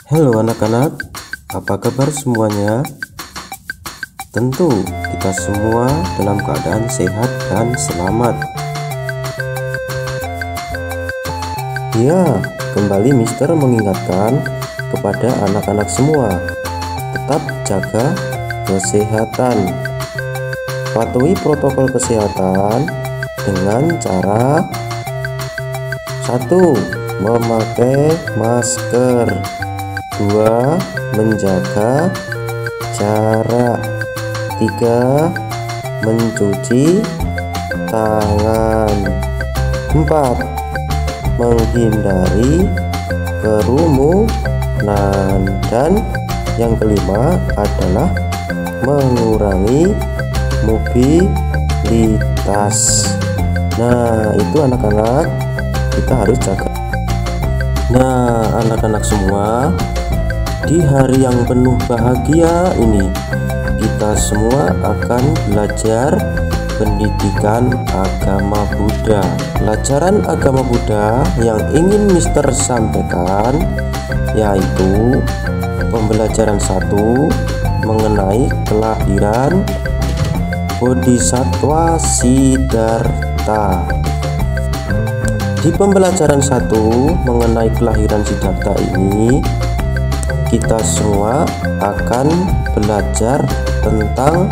Halo anak-anak, apa kabar semuanya? Tentu kita semua dalam keadaan sehat dan selamat. Ya, kembali Mister mengingatkan kepada anak-anak semua, tetap jaga kesehatan. Patuhi protokol kesehatan dengan cara 1. Memakai masker, 2. Menjaga jarak, 3. Mencuci tangan, 4. Menghindari kerumunan, dan yang kelima adalah mengurangi mobilitas. Nah, itu anak-anak, kita harus jaga. Nah, anak-anak semua, di hari yang penuh bahagia ini kita semua akan belajar pendidikan agama Buddha. Pelajaran agama Buddha yang ingin Mister sampaikan yaitu pembelajaran 1 mengenai kelahiran Bodhisattva Siddhartha. Di pembelajaran 1 mengenai kelahiran Siddhartha ini, kita semua akan belajar tentang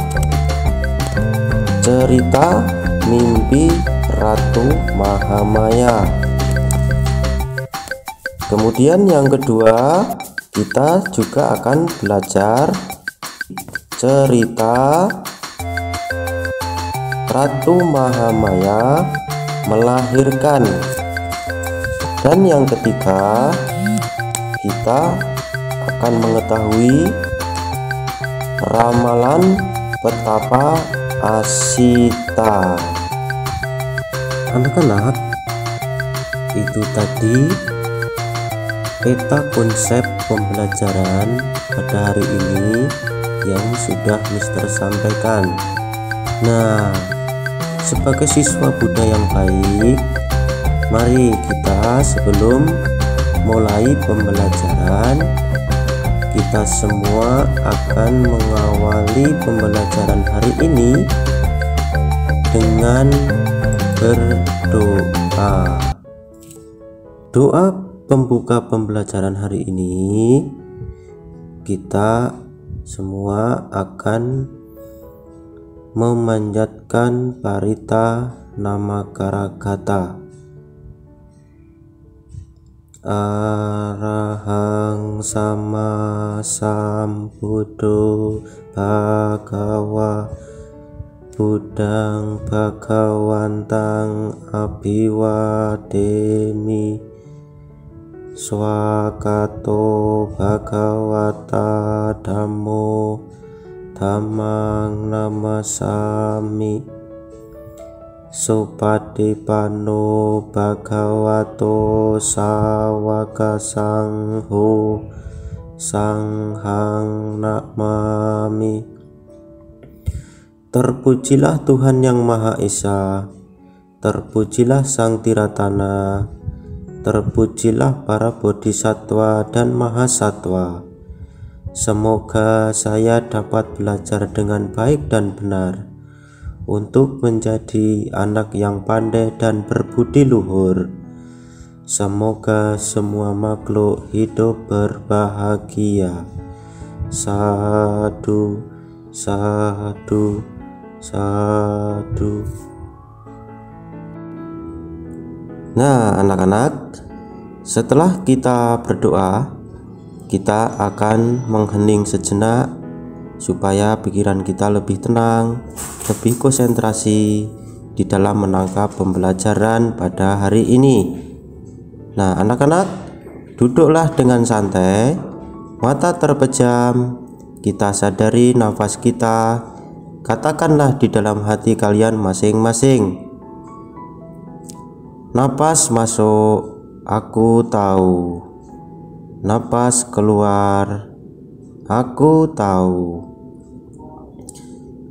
cerita mimpi Ratu Mahamaya. Kemudian yang kedua, kita juga akan belajar cerita Ratu Mahamaya melahirkan. Dan yang ketiga, kita akan mengetahui ramalan petapa Asita. Anak-anak, itu tadi peta konsep pembelajaran pada hari ini yang sudah Mister sampaikan. Nah, sebagai siswa Buddha yang baik, mari kita sebelum mulai pembelajaran, kita semua akan mengawali pembelajaran hari ini dengan berdoa. Doa pembuka pembelajaran hari ini, kita semua akan memanjatkan Parita Namakaragata. Arahang sama sambuddho bhagawa buddhang bhagawantang abhiwademi swakato bhagawata dhammo dhammang namasami Supatipanno bhagavato sawaka sangho sanghang namami. Terpujilah Tuhan Yang Maha Esa, terpujilah Sang Tiratana, terpujilah para bodhisattva dan mahasatwa. Semoga saya dapat belajar dengan baik dan benar untuk menjadi anak yang pandai dan berbudi luhur. Semoga semua makhluk hidup berbahagia. Sadu, sadu, sadu. Nah, anak-anak, setelah kita berdoa, kita akan menghening sejenak supaya pikiran kita lebih tenang, lebih konsentrasi di dalam menangkap pembelajaran pada hari ini. Nah, anak-anak, duduklah dengan santai, mata terpejam, kita sadari nafas kita, katakanlah di dalam hati kalian masing-masing. Napas masuk, aku tahu. Napas keluar, aku tahu.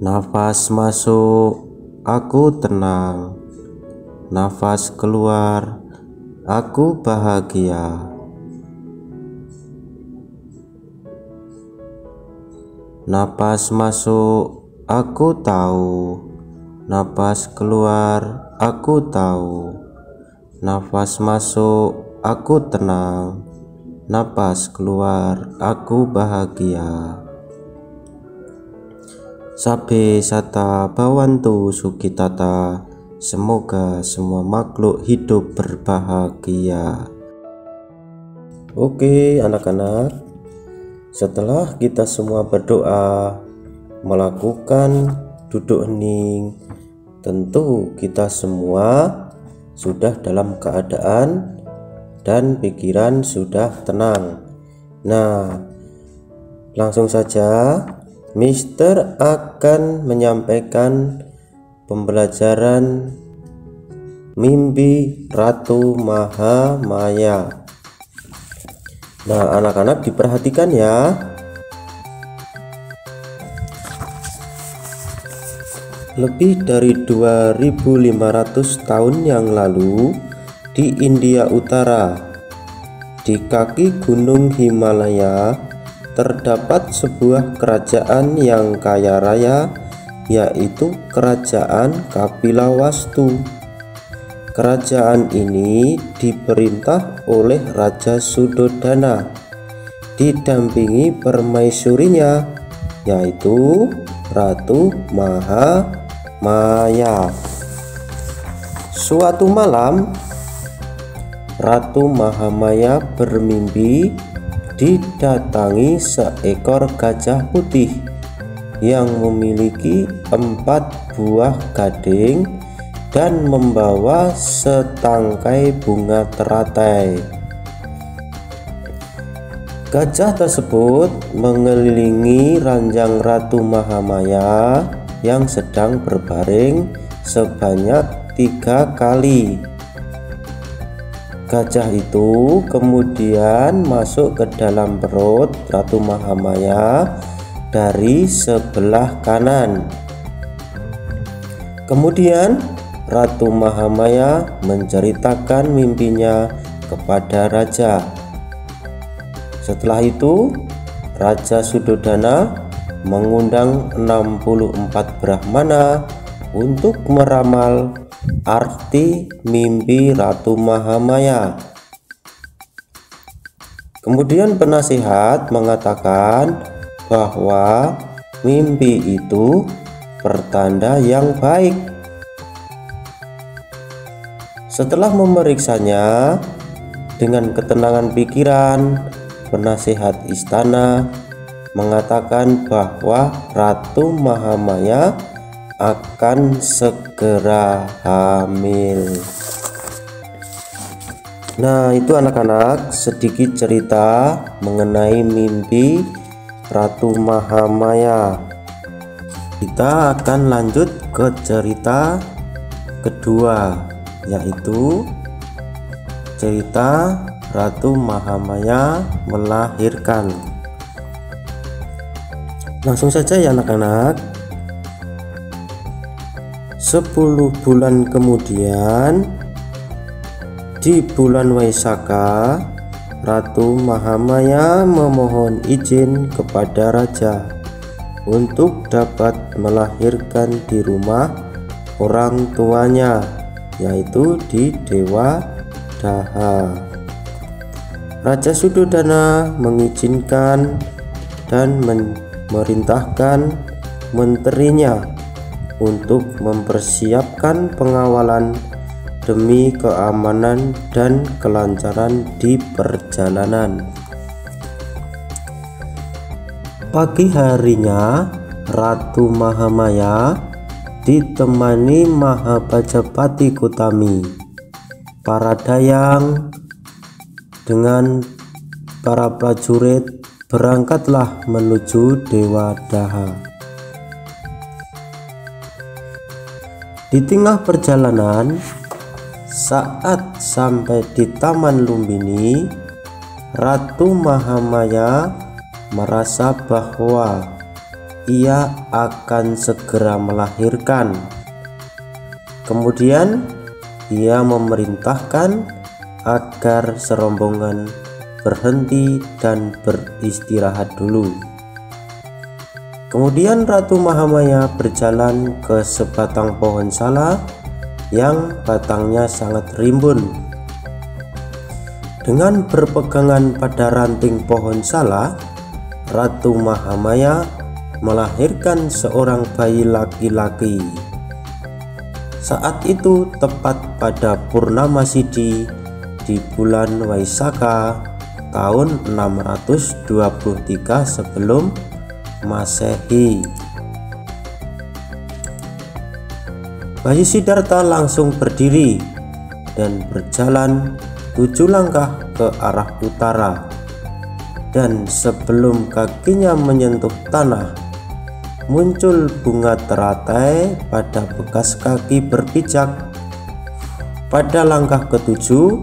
Nafas masuk, aku tenang. Nafas keluar, aku bahagia. Napas masuk, aku tahu. Napas keluar, aku tahu. Napas masuk, aku tenang. Napas keluar, aku bahagia. Sabe sata bawantu sukitata. Semoga semua makhluk hidup berbahagia. Oke anak-anak, setelah kita semua berdoa, melakukan duduk hening, tentu kita semua sudah dalam keadaan dan pikiran sudah tenang. Nah, langsung saja Mister akan menyampaikan pembelajaran mimpi Ratu Mahamaya. Nah, anak-anak diperhatikan ya. Lebih dari 2500 tahun yang lalu di India Utara, di kaki Gunung Himalaya, terdapat sebuah kerajaan yang kaya raya, yaitu Kerajaan Kapilawastu. Kerajaan ini diperintah oleh Raja Sudodana, didampingi permaisurinya, yaitu Ratu Mahamaya. Suatu malam, Ratu Mahamaya bermimpi didatangi seekor gajah putih yang memiliki 4 buah gading dan membawa setangkai bunga teratai. Gajah tersebut mengelilingi ranjang Ratu Mahamaya yang sedang berbaring sebanyak 3 kali. Gajah itu kemudian masuk ke dalam perut Ratu Mahamaya dari sebelah kanan. Kemudian Ratu Mahamaya menceritakan mimpinya kepada raja. Setelah itu, Raja Sudodana mengundang 64 Brahmana untuk meramal arti mimpi Ratu Mahamaya. Kemudian penasihat mengatakan bahwa mimpi itu pertanda yang baik. Setelah memeriksanya dengan ketenangan pikiran, penasihat istana mengatakan bahwa Ratu Mahamaya akan segera hamil. Nah, itu anak-anak sedikit cerita mengenai mimpi Ratu Mahamaya. Kita akan lanjut ke cerita kedua, yaitu cerita Ratu Mahamaya melahirkan. Langsung saja ya anak-anak. 10 bulan kemudian, di bulan Waisakha, Ratu Mahamaya memohon izin kepada raja untuk dapat melahirkan di rumah orang tuanya, yaitu di Dewa Daha. Raja Sudodana mengizinkan dan memerintahkan menterinya untuk mempersiapkan pengawalan demi keamanan dan kelancaran di perjalanan. Pagi harinya, Ratu Mahamaya ditemani Mahapajapati Kutami, para dayang dengan para prajurit berangkatlah menuju Dewa Daha. Di tengah perjalanan, saat sampai di Taman Lumbini, Ratu Mahamaya merasa bahwa ia akan segera melahirkan. Kemudian ia memerintahkan agar serombongan berhenti dan beristirahat dulu. Kemudian Ratu Mahamaya berjalan ke sebatang pohon sala yang batangnya sangat rimbun. Dengan berpegangan pada ranting pohon sala, Ratu Mahamaya melahirkan seorang bayi laki-laki. Saat itu tepat pada Purnama Sidi di bulan Waisakha tahun 623 sebelum Masehi. Bayi Siddhartha langsung berdiri dan berjalan 7 langkah ke arah utara, dan sebelum kakinya menyentuh tanah, muncul bunga teratai pada bekas kaki berpijak. Pada langkah ke-7,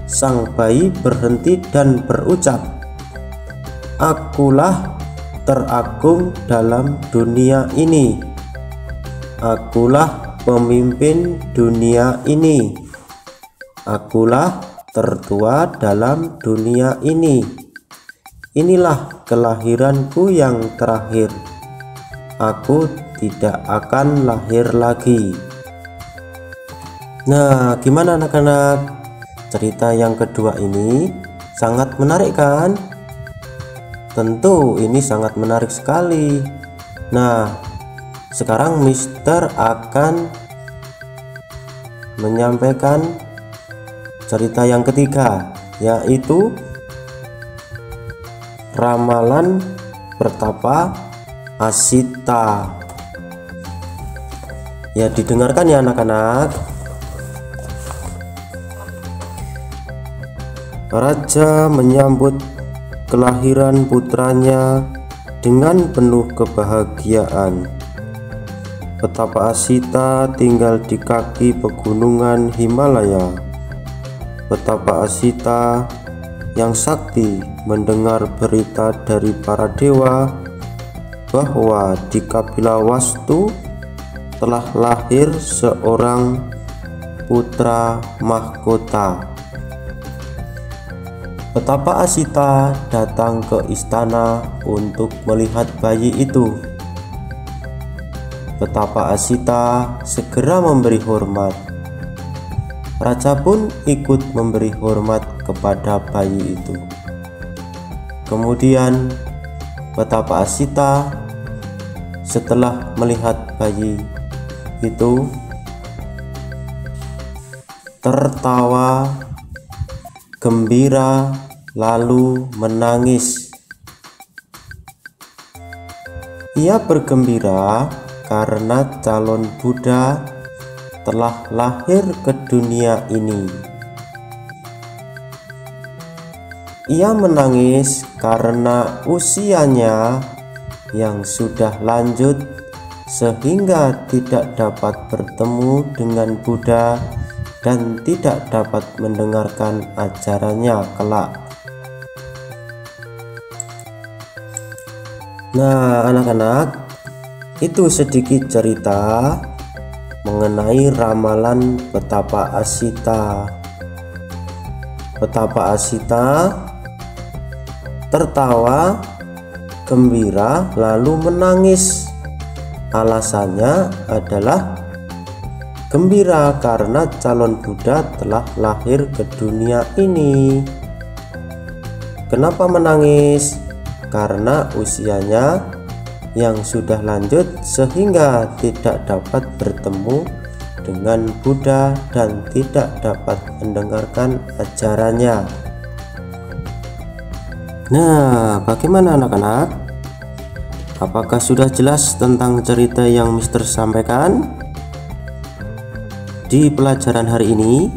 sang bayi berhenti dan berucap, "Akulah teragung dalam dunia ini. Akulah pemimpin dunia ini. Akulah tertua dalam dunia ini. Inilah kelahiranku yang terakhir. Aku tidak akan lahir lagi." Nah, gimana anak-anak? Cerita yang kedua ini sangat menarik kan? Tentu ini sangat menarik sekali. Nah, sekarang Mister akan menyampaikan cerita yang ketiga, yaitu ramalan Pertapa Asita. Ya, didengarkan ya anak-anak. Raja menyambut kelahiran putranya dengan penuh kebahagiaan. Petapa Asita tinggal di kaki pegunungan Himalaya. Petapa Asita yang sakti mendengar berita dari para dewa bahwa di Kapilawastu telah lahir seorang putra mahkota. Petapa Asita datang ke istana untuk melihat bayi itu. Petapa Asita segera memberi hormat. Raja pun ikut memberi hormat kepada bayi itu. Kemudian Petapa Asita setelah melihat bayi itu tertawa gembira lalu menangis. Ia bergembira karena calon Buddha telah lahir ke dunia ini. Ia menangis karena usianya yang sudah lanjut sehingga tidak dapat bertemu dengan Buddha dan tidak dapat mendengarkan ajarannya kelak. Nah, anak-anak, itu sedikit cerita mengenai ramalan Petapa Asita. Petapa Asita tertawa gembira lalu menangis. Alasannya adalah gembira karena calon Buddha telah lahir ke dunia ini. Kenapa menangis? Karena usianya yang sudah lanjut sehingga tidak dapat bertemu dengan Buddha dan tidak dapat mendengarkan ajarannya. Nah, bagaimana anak-anak? Apakah sudah jelas tentang cerita yang Mister sampaikan di pelajaran hari ini?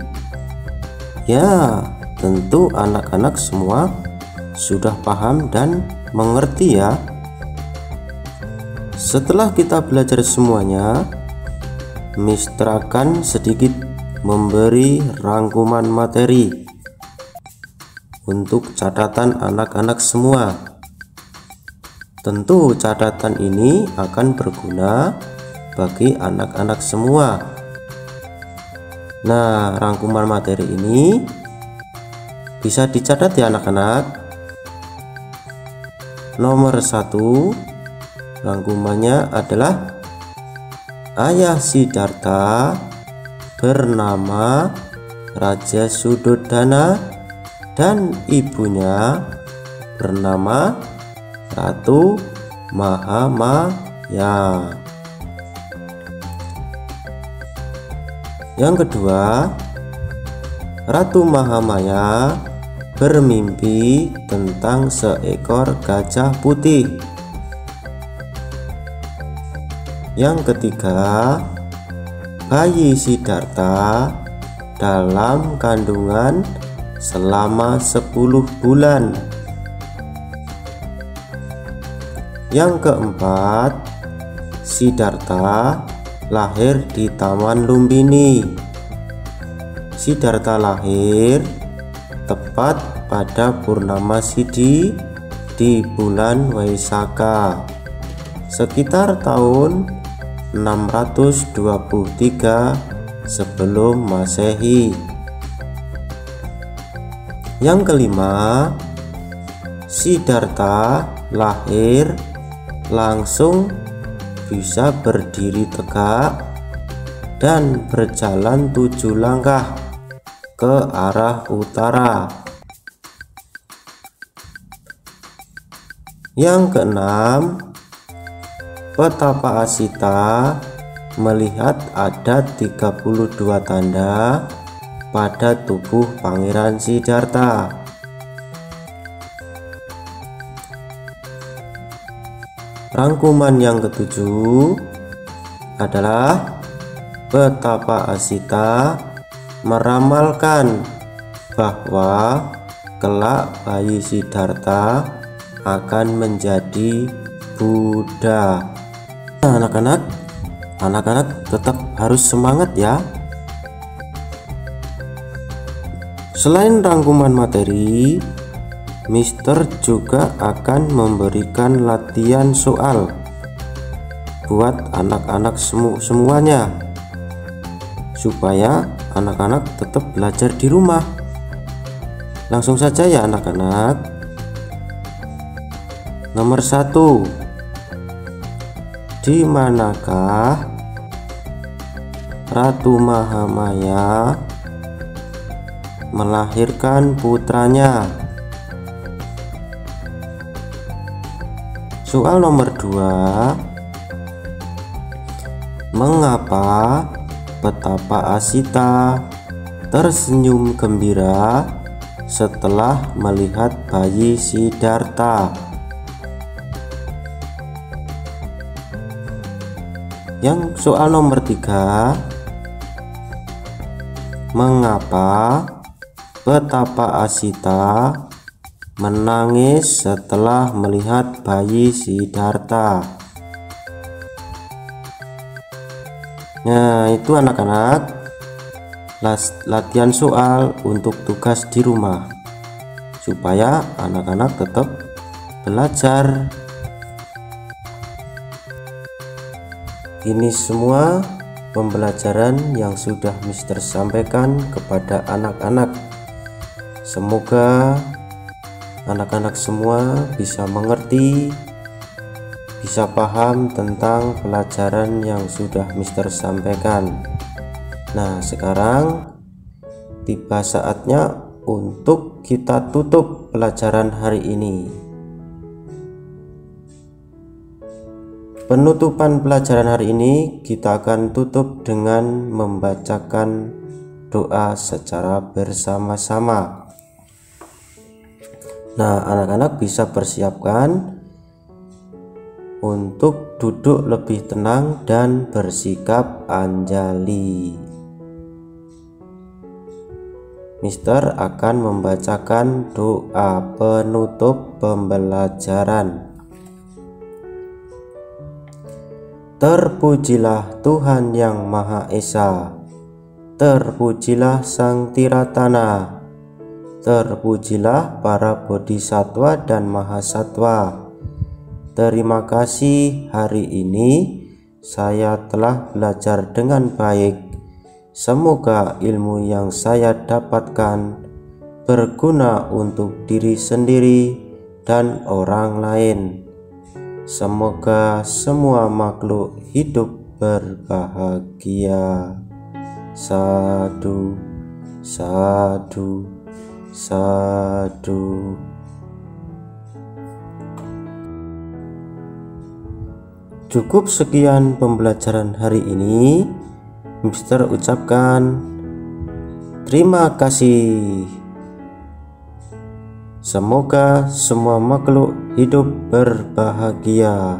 Ya, tentu anak-anak semua sudah paham dan mengerti ya. Setelah kita belajar semuanya, Mister akan sedikit memberi rangkuman materi untuk catatan anak-anak semua. Tentu catatan ini akan berguna bagi anak-anak semua. Nah, rangkuman materi ini bisa dicatat ya anak-anak. Nomor 1, Rangkumannya adalah ayah Siddhartha bernama Raja Suddhodana dan ibunya bernama Ratu Mahamaya. Yang kedua, Ratu Mahamaya bermimpi tentang seekor gajah putih. Yang ketiga, bayi Siddhartha dalam kandungan selama 10 bulan. Yang keempat, Siddhartha lahir di Taman Lumbini. Siddhartha lahir tepat pada purnama Sidhi di bulan Waisakha sekitar tahun 623 sebelum Masehi. Yang kelima, Siddhartha lahir langsung bisa berdiri tegak dan berjalan 7 langkah ke arah utara. Yang keenam, Petapa Asita melihat ada 32 tanda pada tubuh Pangeran Siddhartha. Rangkuman yang ketujuh adalah Petapa Asita meramalkan bahwa kelak bayi Siddhartha akan menjadi Buddha. Nah, anak-anak tetap harus semangat ya. Selain rangkuman materi, Mister juga akan memberikan latihan soal buat anak-anak semuanya supaya anak-anak tetap belajar di rumah. Langsung saja ya anak-anak. Nomor 1, di manakah Ratu Mahamaya melahirkan putranya? Soal nomor 2, mengapa Petapa Asita tersenyum gembira setelah melihat bayi Siddhartha? Yang soal nomor 3, mengapa Petapa Asita menangis setelah melihat bayi Siddhartha? Nah, itu anak-anak latihan soal untuk tugas di rumah supaya anak-anak tetap belajar. Ini semua pembelajaran yang sudah Mister sampaikan kepada anak-anak. Semoga anak-anak semua bisa mengerti, bisa paham tentang pelajaran yang sudah Mister sampaikan. Nah, sekarang tiba saatnya untuk kita tutup pelajaran hari ini. Penutupan pelajaran hari ini kita akan tutup dengan membacakan doa secara bersama-sama. Nah, anak-anak bisa persiapkan untuk duduk lebih tenang dan bersikap anjali. Mister akan membacakan doa penutup pembelajaran. Terpujilah Tuhan Yang Maha Esa, terpujilah Sang Tiratana, terpujilah para bodhisatwa dan mahasatwa. Terima kasih hari ini saya telah belajar dengan baik. Semoga ilmu yang saya dapatkan berguna untuk diri sendiri dan orang lain. Semoga semua makhluk hidup berbahagia. Sadu, sadu, sadu. Cukup sekian pembelajaran hari ini. Mister ucapkan terima kasih. Semoga semua makhluk hidup berbahagia.